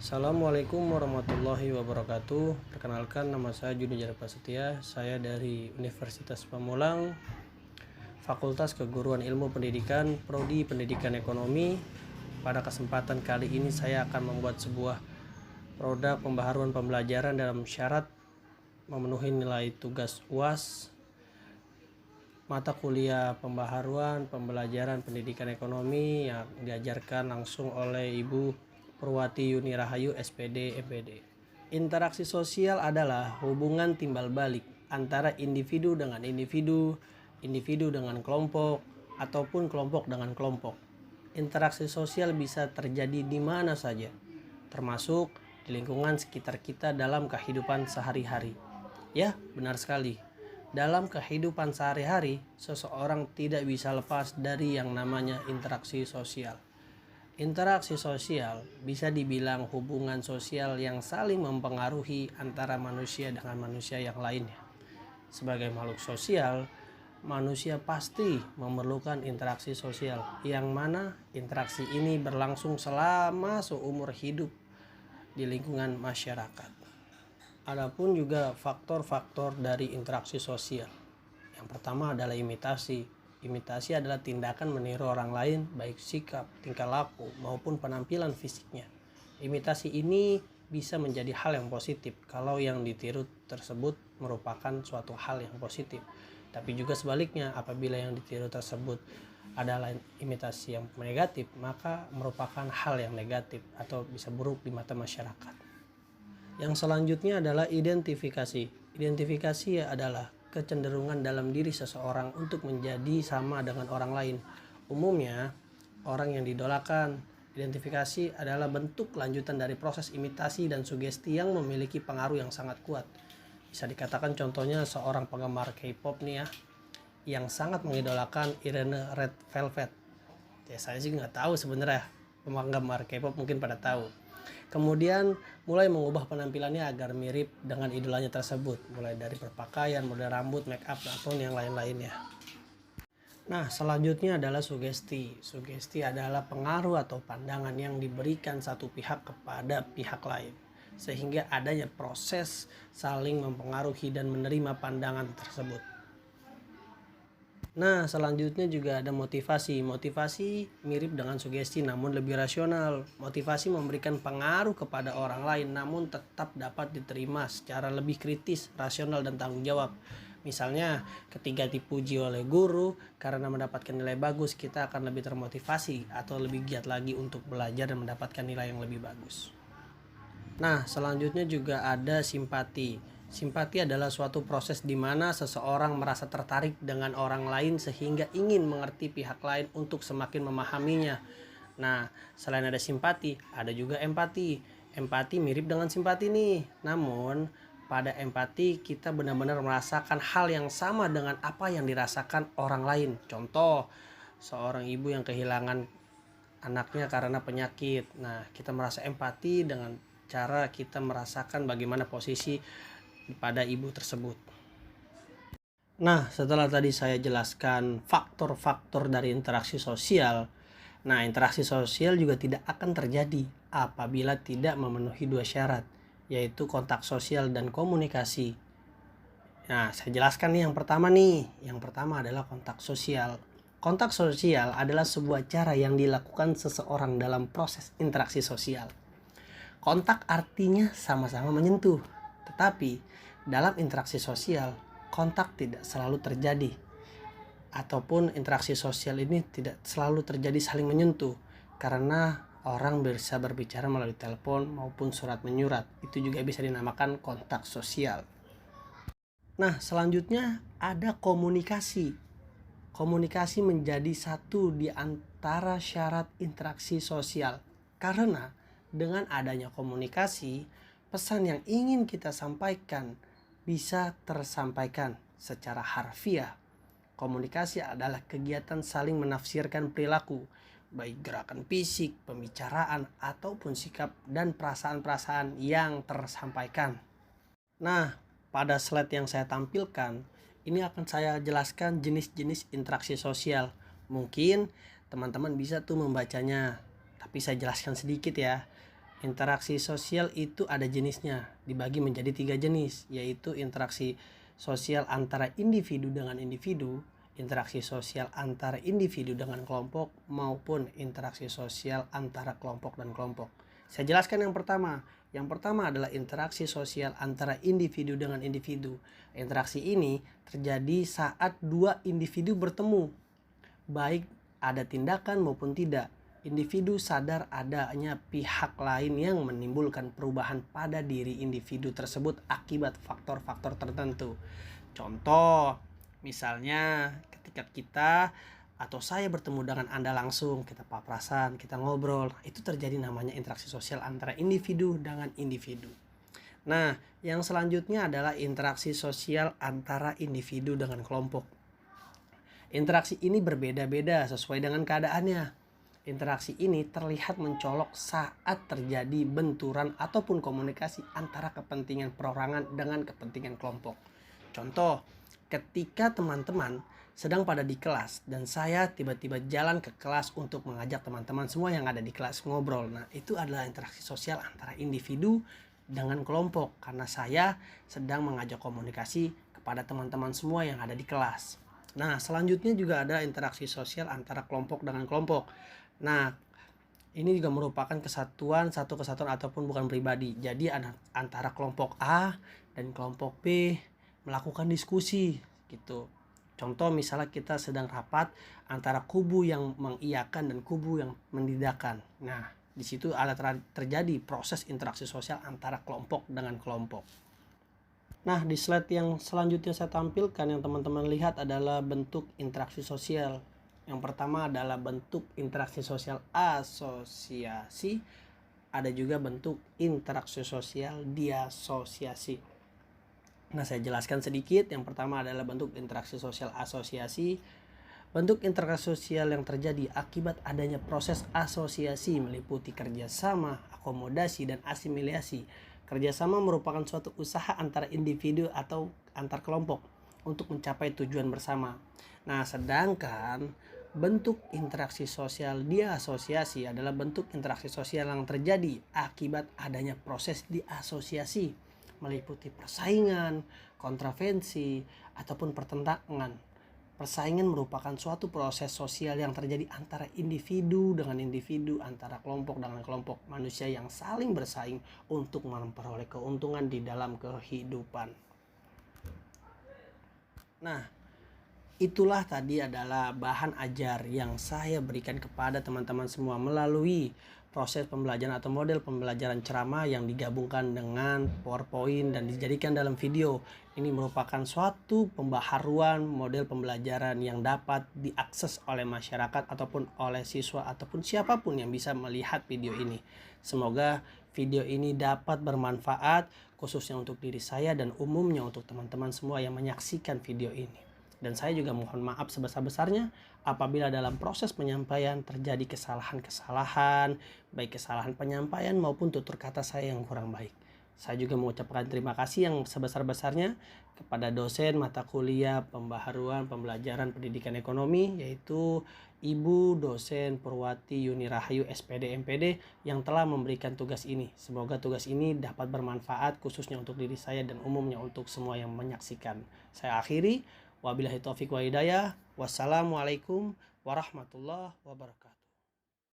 Assalamualaikum warahmatullahi wabarakatuh. Perkenalkan, nama saya Juni Jara Prasetya. Saya dari Universitas Pamulang, Fakultas Keguruan Ilmu Pendidikan, Prodi Pendidikan Ekonomi. Pada kesempatan kali ini saya akan membuat sebuah produk pembaharuan pembelajaran dalam syarat memenuhi nilai tugas UAS mata kuliah pembaharuan pembelajaran pendidikan ekonomi yang diajarkan langsung oleh Ibu Purwati Yuni Rahayu SPD MPD. Interaksi sosial adalah hubungan timbal balik antara individu dengan individu, individu dengan kelompok, ataupun kelompok dengan kelompok. Interaksi sosial bisa terjadi di mana saja, termasuk di lingkungan sekitar kita dalam kehidupan sehari-hari. Ya, benar sekali. Dalam kehidupan sehari-hari, seseorang tidak bisa lepas dari yang namanya interaksi sosial. Interaksi sosial bisa dibilang hubungan sosial yang saling mempengaruhi antara manusia dengan manusia yang lainnya. Sebagai makhluk sosial, manusia pasti memerlukan interaksi sosial, yang mana interaksi ini berlangsung selama seumur hidup di lingkungan masyarakat. Adapun juga faktor-faktor dari interaksi sosial. Yang pertama adalah imitasi. Imitasi adalah tindakan meniru orang lain, baik sikap, tingkah laku, maupun penampilan fisiknya. Imitasi ini bisa menjadi hal yang positif kalau yang ditiru tersebut merupakan suatu hal yang positif. Tapi juga sebaliknya, apabila yang ditiru tersebut adalah imitasi yang negatif, maka merupakan hal yang negatif atau bisa buruk di mata masyarakat. Yang selanjutnya adalah identifikasi. Identifikasi adalah kecenderungan dalam diri seseorang untuk menjadi sama dengan orang lain. Umumnya, orang yang didolakan. Identifikasi adalah bentuk lanjutan dari proses imitasi dan sugesti yang memiliki pengaruh yang sangat kuat. Bisa dikatakan contohnya seorang penggemar K-pop nih ya, yang sangat mengidolakan Irene Red Velvet. Ya, saya sih nggak tahu sebenarnya, penggemar K-pop mungkin pada tahu. Kemudian mulai mengubah penampilannya agar mirip dengan idolanya tersebut, mulai dari berpakaian, model rambut, make up, atau yang lain-lainnya. Nah, selanjutnya adalah sugesti. Sugesti adalah pengaruh atau pandangan yang diberikan satu pihak kepada pihak lain, sehingga adanya proses saling mempengaruhi dan menerima pandangan tersebut. Nah, selanjutnya juga ada motivasi. Motivasi mirip dengan sugesti namun lebih rasional. Motivasi memberikan pengaruh kepada orang lain namun tetap dapat diterima secara lebih kritis, rasional, dan tanggung jawab. Misalnya, ketika dipuji oleh guru karena mendapatkan nilai bagus, kita akan lebih termotivasi atau lebih giat lagi untuk belajar dan mendapatkan nilai yang lebih bagus. Nah, selanjutnya juga ada simpati. Simpati adalah suatu proses di mana seseorang merasa tertarik dengan orang lain sehingga ingin mengerti pihak lain untuk semakin memahaminya. Nah, selain ada simpati, ada juga empati. Empati mirip dengan simpati nih. Namun, pada empati kita benar-benar merasakan hal yang sama dengan apa yang dirasakan orang lain. Contoh, seorang ibu yang kehilangan anaknya karena penyakit. Nah, kita merasa empati dengan cara kita merasakan bagaimana posisi pada ibu tersebut. Nah, setelah tadi saya jelaskan faktor-faktor dari interaksi sosial, nah interaksi sosial juga tidak akan terjadi apabila tidak memenuhi dua syarat, yaitu kontak sosial dan komunikasi. Nah, saya jelaskan nih yang pertama nih. Yang pertama adalah kontak sosial. Kontak sosial adalah sebuah cara yang dilakukan seseorang dalam proses interaksi sosial. Kontak artinya sama-sama menyentuh, tetapi dalam interaksi sosial, kontak tidak selalu terjadi. Ataupun interaksi sosial ini tidak selalu terjadi saling menyentuh, karena orang bisa berbicara melalui telepon maupun surat menyurat. Itu juga bisa dinamakan kontak sosial. Nah, selanjutnya ada komunikasi. Komunikasi menjadi satu di antara syarat interaksi sosial. Karena dengan adanya komunikasi, pesan yang ingin kita sampaikan bisa tersampaikan secara harfiah. Komunikasi adalah kegiatan saling menafsirkan perilaku, baik gerakan fisik, pembicaraan, ataupun sikap dan perasaan-perasaan yang tersampaikan. Nah, pada slide yang saya tampilkan, ini akan saya jelaskan jenis-jenis interaksi sosial. Mungkin teman-teman bisa tuh membacanya, tapi saya jelaskan sedikit ya. Interaksi sosial itu ada jenisnya, dibagi menjadi 3 jenis, yaitu interaksi sosial antara individu dengan individu, interaksi sosial antara individu dengan kelompok, maupun interaksi sosial antara kelompok dan kelompok. Saya jelaskan yang pertama. Yang pertama adalah interaksi sosial antara individu dengan individu. Interaksi ini terjadi saat dua individu bertemu, baik ada tindakan maupun tidak. Individu sadar adanya pihak lain yang menimbulkan perubahan pada diri individu tersebut akibat faktor-faktor tertentu. Contoh, misalnya ketika kita atau saya bertemu dengan Anda langsung, kita papasan, kita ngobrol, itu terjadi namanya interaksi sosial antara individu dengan individu. Nah, yang selanjutnya adalah interaksi sosial antara individu dengan kelompok. Interaksi ini berbeda-beda sesuai dengan keadaannya. Interaksi ini terlihat mencolok saat terjadi benturan ataupun komunikasi antara kepentingan perorangan dengan kepentingan kelompok. Contoh, ketika teman-teman sedang pada di kelas dan saya tiba-tiba jalan ke kelas untuk mengajak teman-teman semua yang ada di kelas ngobrol. Nah, itu adalah interaksi sosial antara individu dengan kelompok karena saya sedang mengajak komunikasi kepada teman-teman semua yang ada di kelas. Nah, selanjutnya juga ada interaksi sosial antara kelompok dengan kelompok. Nah, ini juga merupakan satu kesatuan ataupun bukan pribadi. Jadi antara kelompok A dan kelompok B melakukan diskusi gitu. Contoh misalnya kita sedang rapat antara kubu yang mengiyakan dan kubu yang mendidakan. Nah, di situ ada terjadi proses interaksi sosial antara kelompok dengan kelompok. Nah, di slide yang selanjutnya saya tampilkan yang teman-teman lihat adalah bentuk interaksi sosial. Yang pertama adalah bentuk interaksi sosial asosiasi. Ada juga bentuk interaksi sosial diasosiasi. Nah, saya jelaskan sedikit. Yang pertama adalah bentuk interaksi sosial asosiasi. Bentuk interaksi sosial yang terjadi akibat adanya proses asosiasi meliputi kerjasama, akomodasi, dan asimilasi. Kerjasama merupakan suatu usaha antara individu atau antar kelompok untuk mencapai tujuan bersama. Nah, sedangkan bentuk interaksi sosial diasosiasi adalah bentuk interaksi sosial yang terjadi akibat adanya proses diasosiasi meliputi persaingan, kontravensi, ataupun pertentangan. Persaingan merupakan suatu proses sosial yang terjadi antara individu dengan individu, antara kelompok dengan kelompok manusia yang saling bersaing untuk memperoleh keuntungan di dalam kehidupan. Nah, itulah tadi adalah bahan ajar yang saya berikan kepada teman-teman semua melalui proses pembelajaran atau model pembelajaran ceramah yang digabungkan dengan PowerPoint dan dijadikan dalam video. Ini merupakan suatu pembaharuan model pembelajaran yang dapat diakses oleh masyarakat ataupun oleh siswa ataupun siapapun yang bisa melihat video ini. Semoga video ini dapat bermanfaat khususnya untuk diri saya dan umumnya untuk teman-teman semua yang menyaksikan video ini. Dan saya juga mohon maaf sebesar-besarnya apabila dalam proses penyampaian terjadi kesalahan-kesalahan, baik kesalahan penyampaian maupun tutur kata saya yang kurang baik. Saya juga mengucapkan terima kasih yang sebesar-besarnya kepada dosen mata kuliah pembaharuan pembelajaran pendidikan ekonomi, yaitu Ibu Dosen Purwati Yuni Rahayu SPD MPD yang telah memberikan tugas ini. Semoga tugas ini dapat bermanfaat khususnya untuk diri saya dan umumnya untuk semua yang menyaksikan. Saya akhiri. Wabillahi taufiq wa hidayah. Wassalamualaikum warahmatullahi wabarakatuh.